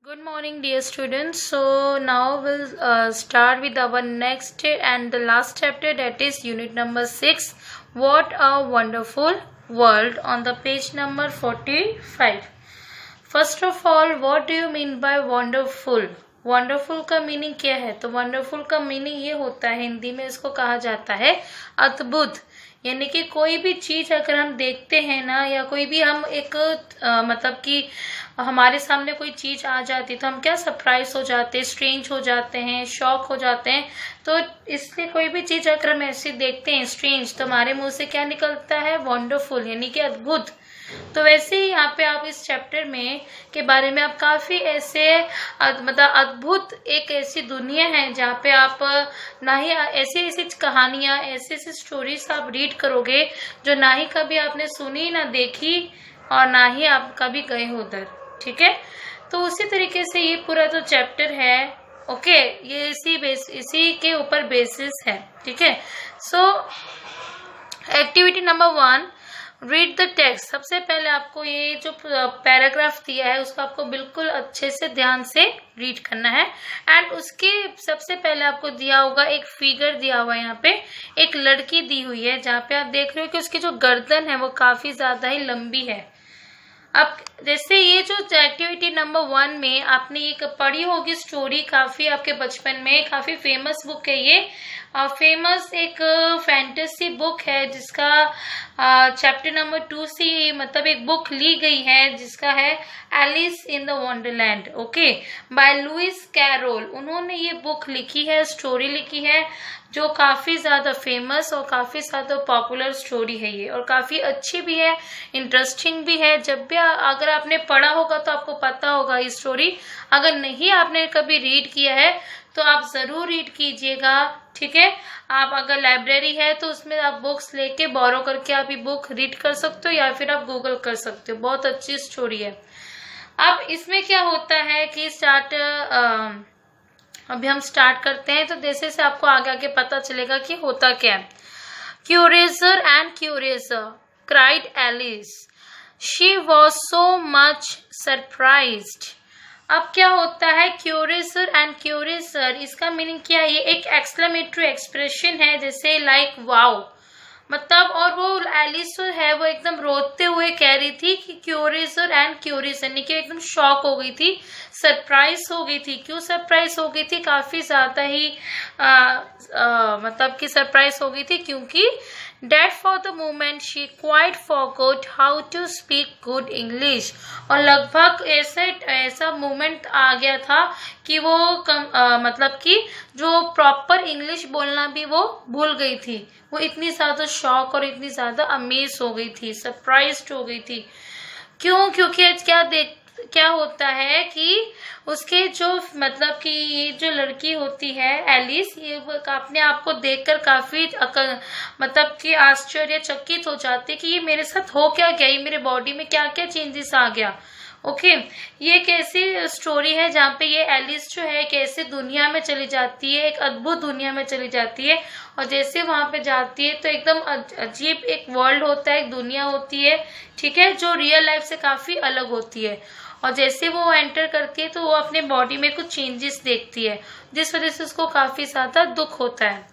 Good morning, dear students. So now we'll start with our next and the last chapter, that is unit number 6. What a wonderful world, on the page number 45. First of all, what do you mean by wonderful? Wonderful का meaning क्या है? तो wonderful का meaning ये होता है, हिंदी में इसको कहा जाता है अद्भुत। यानी कि कोई भी चीज अगर हम देखते हैं ना, या कोई भी हम एक मतलब कि हमारे सामने कोई चीज आ जाती है तो हम क्या सरप्राइज हो जाते हैं, स्ट्रेंज हो जाते हैं, शॉक हो जाते हैं। तो इसलिए कोई भी चीज अगर हम ऐसे देखते हैं स्ट्रेंज, तो हमारे मुंह से क्या निकलता है? वंडरफुल, यानी कि अद्भुत। तो वैसे ही यहाँ पे आप इस चैप्टर में के बारे में आप काफी ऐसे मतलब अद्भुत एक ऐसी दुनिया है जहाँ पे आप ना ही ऐसी ऐसी कहानियां, ऐसी ऐसी स्टोरीज आप रीड करोगे जो ना ही कभी आपने सुनी, ना देखी, और ना ही आप कभी गए हो उधर। ठीक है, तो उसी तरीके से ये पूरा जो चैप्टर है, ओके, ये इसी के ऊपर बेसिस है। ठीक है, सो activity number 1, read the text. सबसे पहले आपको ये जो पैराग्राफ दिया है उसको आपको बिल्कुल अच्छे से ध्यान से रीड करना है। एंड उसके सबसे पहले आपको दिया होगा एक फिगर दिया हुआ है, यहाँ पे एक लड़की दी हुई है जहाँ पे आप देख रहे हो कि उसकी जो गर्दन है वो काफी ज्यादा ही लंबी है। अब जैसे ये जो एक्टिविटी नंबर 1 में आपने एक पढ़ी होगी स्टोरी, काफी आपके बचपन में, काफी फेमस बुक है ये, फेमस एक फैंटेसी बुक है जिसका चैप्टर नंबर 2 से मतलब एक बुक ली गई है जिसका है Alice in the wonderland, okay, by Lewis Carroll. उन्होंने ये बुक लिखी है, स्टोरी लिखी है, जो काफी ज्यादा फेमस और काफी ज्यादा पॉपुलर स्टोरी है ये, और काफी अच्छी भी है, इंटरेस्टिंग भी है। जब भी अगर आपने पढ़ा होगा तो आपको पता होगा ये स्टोरी। अगर नहीं आपने कभी रीड किया है तो आप जरूर रीड कीजिएगा। ठीक है, आप अगर लाइब्रेरी है तो उसमें आप बुक्स लेके बोरो करके आप ये बुक रीड कर सकते हो, या फिर आप गूगल कर सकते हो। बहुत अच्छी स्टोरी है। अब इसमें क्या होता है कि अभी हम स्टार्ट करते हैं, तो जैसे से आपको आगे आगे पता चलेगा कि होता क्या है। Curiouser and curiouser, cried Alice, she was so much surprised. अब क्या होता है क्यूरियसर एंड क्यूरियसर, इसका मीनिंग क्या है? ये एक एक्सक्लेमेटरी एक्सप्रेशन है, जैसे लाइक वाओ, मतलब, और वो एलिस जो है वो एकदम रोते हुए कह रही थी कि क्यूरियसर एंड क्यूरियस, यानी कि एकदम शॉक हो गई थी, सरप्राइज हो गई थी। क्यों सरप्राइज हो गई थी? काफी ज्यादा ही मतलब कि सरप्राइज हो गई थी, क्योंकि that for the moment she quite forgot how to speak good English. और लगभग ऐसा मोमेंट आ गया था कि वो मतलब कि जो प्रॉपर इंग्लिश बोलना भी वो भूल गई थी। वो इतनी ज्यादा शॉक और इतनी ज्यादा अमेज हो गई थी, सरप्राइज्ड हो गई थी। क्यों? क्योंकि क्या होता है कि उसके जो मतलब कि ये जो लड़की होती है एलिस, ये अपने आप को देखकर काफी मतलब कि आश्चर्यचकित हो जाती है कि ये मेरे साथ हो क्या गया, ये मेरे बॉडी में क्या क्या चेंजेस आ गया। ओके, ये एक ऐसी स्टोरी है जहाँ पे ये एलिस जो है कैसे दुनिया में चली जाती है, एक अद्भुत दुनिया में चली जाती है। और जैसे वहां पे जाती है तो एकदम अजीब एक वर्ल्ड होता है, एक दुनिया होती है, ठीक है, जो रियल लाइफ से काफी अलग होती है। और जैसे वो एंटर करती है तो वो अपने बॉडी में कुछ चेंजेस देखती है, जिस वजह से उसको काफी ज्यादा दुख होता है।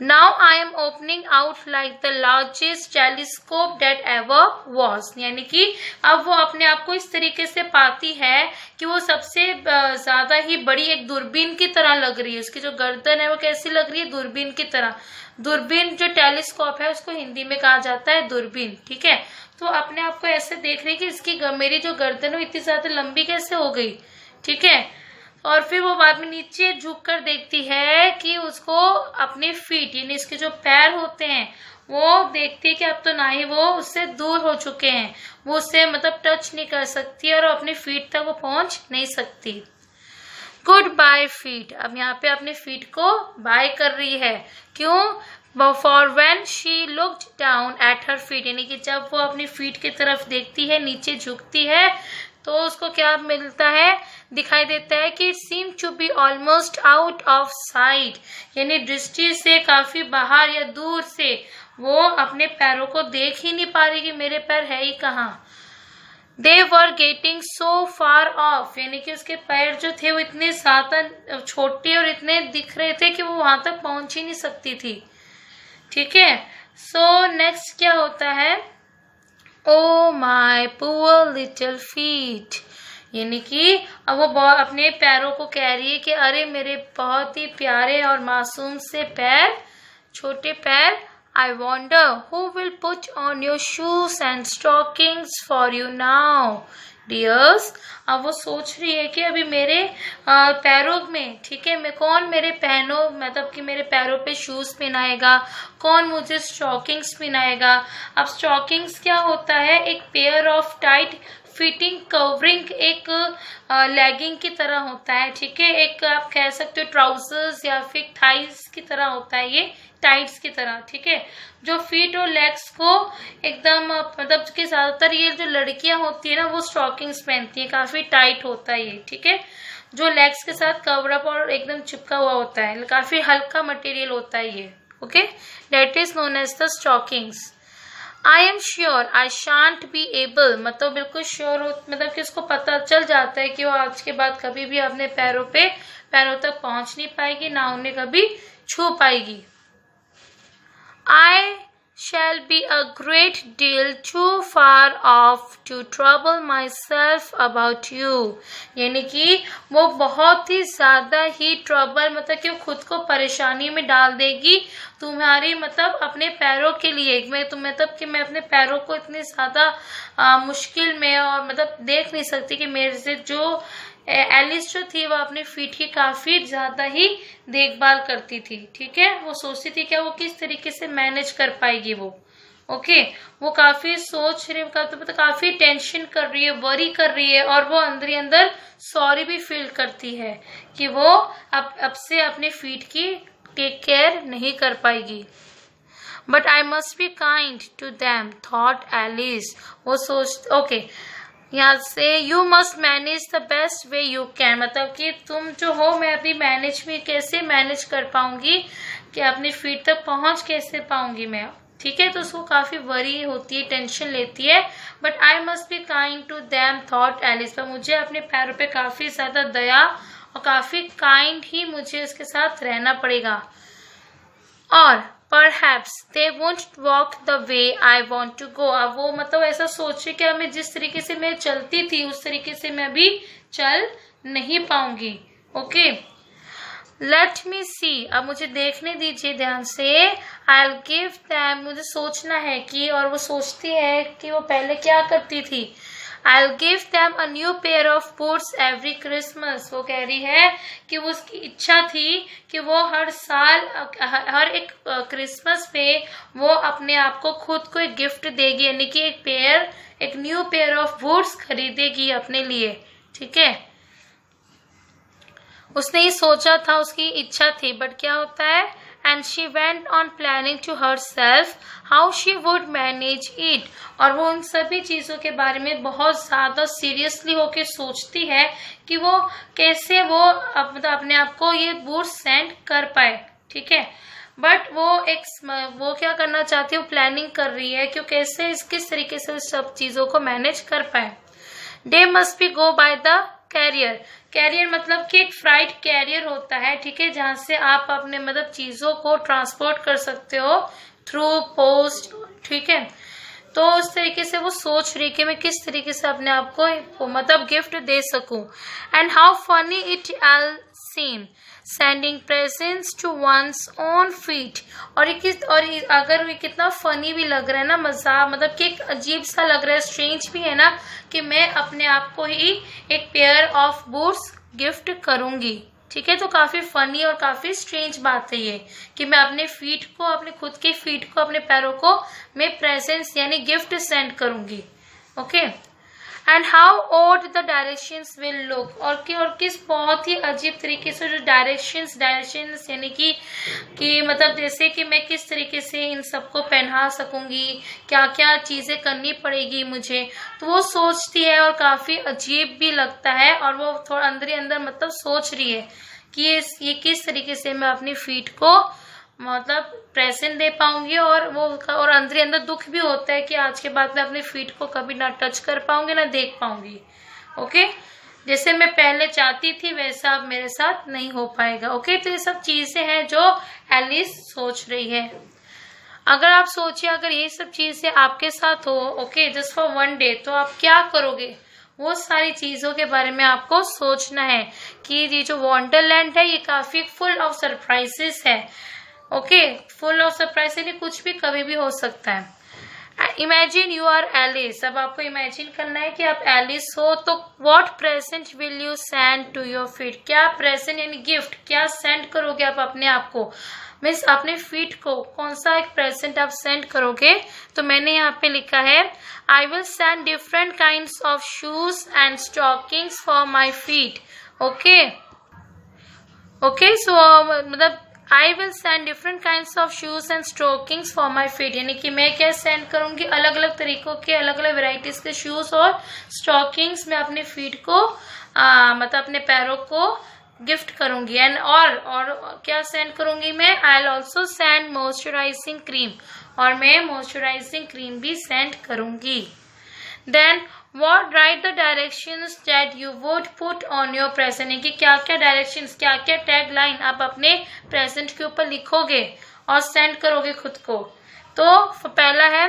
Now I am opening out like the largest telescope that ever was, यानी कि अब वो अपने आप को इस तरीके से पाती है कि वो सबसे ज्यादा ही बड़ी एक दूरबीन की तरह लग रही है। उसकी जो गर्दन है वो कैसी लग रही है? दूरबीन की तरह। दूरबीन जो टेलीस्कोप है उसको हिंदी में कहा जाता है दूरबीन। ठीक है, तो अपने आप को ऐसे देख रही है कि इसकी मेरी जो गर्दन है इतनी ज्यादा लंबी कैसे हो गई। ठीक है, और फिर वो बाद में नीचे झुक कर देखती है कि उसको अपने फीट, यानी इसके जो पैर होते हैं, वो देखती है कि अब तो ना ही वो उससे दूर हो चुके हैं, वो उससे मतलब टच नहीं कर सकती और अपने फीट तक वो पहुंच नहीं सकती। गुड बाय फीट, अब यहाँ पे अपने फीट को बाय कर रही है। क्यों? For when she looked down at her feet, यानी कि जब वो अपनी फीट की तरफ देखती है, नीचे झुकती है, तो उसको क्या मिलता है? दिखाई देता है कि it seem to be almost out of sight, यानी दृष्टि से काफी बाहर या दूर से वो अपने पैरों को देख ही नहीं पा रही कि मेरे पैर है ही कहाँ। दे were getting so far of, यानी कि उसके पैर जो थे वो इतने ज्यादा छोटे और इतने दिख रहे थे कि वो वहां तक पहुंच ही नहीं सकती थी। ठीक है, सो नेक्स्ट क्या होता है, ओ माई पुअर लिटिल फीट, यानी कि अब वो अपने पैरों को कह रही है कि अरे मेरे बहुत ही प्यारे और मासूम से पैर, छोटे पैर। I wonder who will put on your shoes and stockings for you now, dears। अब वो सोच रही है कि अभी मेरे पैरों में, ठीक है, मैं कौन मेरे पहनों, मतलब कि मेरे पैरों पे शूज पहनाएगा, कौन मुझे स्टॉकिंग्स पहनाएगा। अब स्टॉकिंग्स क्या होता है, एक pair of tight fitting covering, एक लेगिंग की तरह होता है। ठीक है, एक आप कह सकते हो ट्राउजर्स या फिर थाइस की तरह होता है, ये टाइट्स की तरह। ठीक है, जो फीट और लेग्स को एकदम, मतलब कि ज्यादातर ये जो लड़कियां होती है ना वो स्टॉकिंग्स पहनती है, काफी टाइट होता है ये। ठीक है, जो लेग्स के साथ कवर अप और एकदम चिपका हुआ होता है, काफी हल्का मटेरियल होता है ये। Okay, that is known as the stockings. I am sure I shan't be able, मतलब बिल्कुल श्योर हो, मतलब कि उसको पता चल जाता है कि वो आज के बाद कभी भी अपने पैरों तक पहुंच नहीं पाएगी, ना उन्हें कभी छू पाएगी। I shall be a great deal too far off to trouble myself about you, यानी कि वो बहुत ही ज्यादा ही ट्रबल, मतलब कि वो खुद को परेशानी में डाल देगी तुम्हारी, मतलब अपने पैरों के लिए। मतलब कि मैं अपने पैरों को इतनी ज्यादा मुश्किल में, और मतलब देख नहीं सकती कि मेरे से जो एलिस जो थी वो अपने फीट की काफी ज्यादा ही देखभाल करती थी। ठीक है, वो सोचती थी कि वो किस तरीके से मैनेज कर पाएगी वो। ओके, वो काफी सोच रही है, तो काफी टेंशन कर रही है, वरी कर रही है, और वो अंदर ही अंदर सॉरी भी फील करती है कि वो अब से अपने फीट की टेक केयर नहीं कर पाएगी। But I must be kind to them, thought Alice. वो सोच, ओके, यहाँ से you must manage the best way you can, मतलब कि तुम जो हो, मैं अभी कैसे मैनेज कर पाऊंगी, कि अपनी फीट तक पहुंच कैसे पाऊंगी मैं। ठीक है, तो उसको काफी वरी होती है, टेंशन लेती है। But I must be kind to them, thought Alice, पर मुझे अपने पैरों पे काफी ज्यादा दया और काफी काइंड ही मुझे उसके साथ रहना पड़ेगा। और Perhaps they won't walk the way I want to go। अब वो मतलब ऐसा सोचे कि मैं जिस तरीके से मैं चलती थी उस तरीके से मैं अभी चल नहीं पाऊंगी। ओके, लेट मी सी, अब मुझे देखने दीजिए ध्यान से। I'll give them, मुझे सोचना है कि, और वो सोचती है कि वो पहले क्या करती थी। I'll give them a new pair of boots every Christmas। वो कह रही है कि वो उसकी इच्छा थी कि वो हर साल, हर एक क्रिसमस पे वो अपने आप को खुद को एक गिफ्ट देगी, यानी कि एक न्यू पेयर ऑफ बूट्स खरीदेगी अपने लिए। ठीक है, उसने ये सोचा था, उसकी इच्छा थी, बट क्या होता है, and she went on planning to herself how she would manage it. और वो उन सभी चीजों के बारे में बहुत ज्यादा सीरियसली होके सोचती है कि वो कैसे वो मतलब अपने आप को ये बूट सेंड कर पाए। ठीक है, बट वो क्या करना चाहती है, वो प्लानिंग कर रही है कि वो कैसे किस तरीके से सब चीजों को मैनेज कर पाए। They must be go by the carrier मतलब कि एक फ्राइट कैरियर होता है। ठीक है, जहां से आप अपने मतलब चीजों को ट्रांसपोर्ट कर सकते हो थ्रू पोस्ट। ठीक है, तो उस तरीके से वो सोच रही कि मैं किस तरीके से अपने आप को मतलब गिफ्ट दे सकूं। And how funny it all seem sending presents to one's own feet. और अगर ये कितना फनी भी लग रहा है ना, मजा मतलब कि एक अजीब सा लग रहा है, स्ट्रेंज भी है ना, कि मैं अपने आप को ही एक पेयर ऑफ बूट्स गिफ्ट करूंगी। ठीक है, तो काफी फनी और काफी स्ट्रेंज बात है ये कि मैं अपने खुद के फीट को, अपने पैरों को मैं प्रेजेंट्स यानी गिफ्ट सेंड करूंगी। Okay, and how odd the directions will look. और किस बहुत ही अजीब तरीके से जो डायरेक्शंस यानी कि मतलब जैसे कि मैं किस तरीके से इन सबको पहना सकूंगी, क्या क्या चीजें करनी पड़ेगी मुझे, तो वो सोचती है और काफी अजीब भी लगता है। और वो थोड़ा अंदर ही अंदर मतलब सोच रही है कि ये किस तरीके से मैं अपनी फीट को मतलब प्रेजेंट दे पाऊंगी, और वो और अंदर अंदर दुख भी होता है कि आज के बाद मैं अपने फीट को कभी ना टच कर पाऊंगी ना देख पाऊंगी। ओके, जैसे मैं पहले चाहती थी वैसा अब मेरे साथ नहीं हो पाएगा। ओके, तो ये सब चीजें हैं जो एलिस सोच रही है। अगर आप सोचिए अगर ये सब चीजें आपके साथ हो, okay, just for one day, तो आप क्या करोगे? वो सारी चीजों के बारे में आपको सोचना है कि ये जो वंडरलैंड है ये काफी फुल ऑफ सरप्राइजेस है। ओके, फुल ऑफ सरप्राइज है, कुछ भी कभी भी हो सकता है। Imagine you are Alice. अब आपको इमेजिन करना है कि आप एलिस हो, तो what present will you send to your feet? क्या प्रेजेंट यानी गिफ्ट क्या सेंड करोगे आप अपने आप को, मीन्स अपने फीट को कौन सा एक प्रेजेंट आप सेंड करोगे? तो मैंने यहाँ पे लिखा है I will send different kinds of shoes and stockings for my feet. Okay okay, so मतलब I will send different kinds of shoes and stockings for my feet, यानी कि मैं क्या सेंड करूंगी? अलग अलग तरीकों के अलग अलग वेराइटीज के शूज और स्टॉकिंग्स मैं अपने फीट को मतलब अपने पैरों को गिफ्ट करूंगी। एंड और क्या सेंड करूंगी मैं? I will also send moisturising cream, और मैं मॉइस्चराइजिंग क्रीम भी सेंड करूंगी। Then what write the directions that you would put on your present, यानी कि क्या क्या डायरेक्शंस क्या क्या टैग लाइन आप अपने प्रेजेंट के ऊपर लिखोगे और सेंड करोगे खुद को। तो पहला है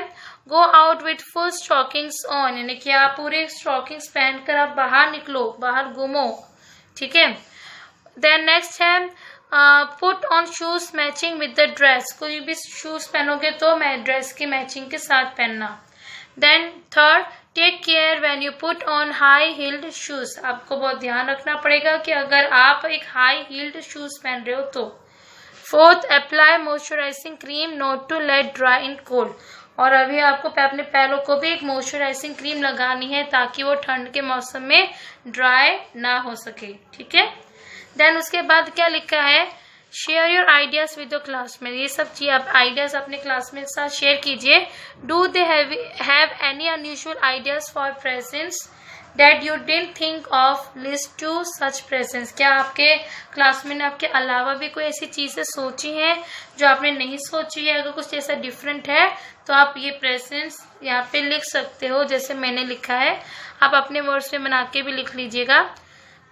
go out with full stockings on, यानी कि आप पूरे स्टॉकिंग्स पहनकर आप बाहर निकलो, बाहर घूमो, ठीक है। देन नेक्स्ट है put on shoes matching with the dress, कोई भी शूज पहनोगे तो मैं ड्रेस की मैचिंग के साथ पहनना। Then third take care when you put on high heeled shoes, आपको बहुत ध्यान रखना पड़ेगा कि अगर आप एक हाई हील्ड शूज पहन रहे हो तो। Fourth apply moisturising cream not to let dry in cold, और अभी आपको अपने पैरों को भी एक मॉइस्चराइजिंग क्रीम लगानी है ताकि वो ठंड के मौसम में ड्राई ना हो सके, ठीक है। देन उसके बाद क्या लिखा है share your ideas with your classmate, ये सब चीज आप आइडियाज अपने क्लासमेट के साथ शेयर कीजिए। Do they have any unusual ideas for presents that you didn't think of list to such presents, क्या आपके क्लासमेट ने आपके अलावा भी कोई ऐसी चीजें सोची हैं जो आपने नहीं सोची है? अगर कुछ ऐसा डिफरेंट है तो आप ये प्रेजेंट्स यहाँ पे लिख सकते हो, जैसे मैंने लिखा है, आप अपने वर्ड्स में बना के भी लिख लीजिएगा।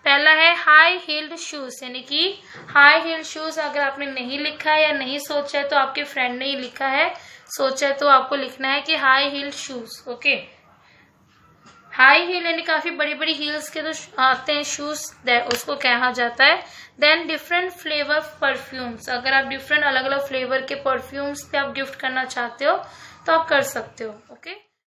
पहला है हाई हील्ड शूज, यानी कि हाई हील्ड शूज अगर आपने नहीं लिखा है या नहीं सोचा है तो आपके फ्रेंड ने ही लिखा है, सोचा है तो आपको लिखना है कि high heeled shoes. Okay, high heel यानी काफी बड़ी बड़ी हील्स के जो आते हैं शूज, उसको कहा जाता है। देन डिफरेंट फ्लेवर परफ्यूम्स, अगर आप डिफरेंट अलग अलग फ्लेवर के परफ्यूम्स पे आप गिफ्ट करना चाहते हो तो आप कर सकते हो। ओके।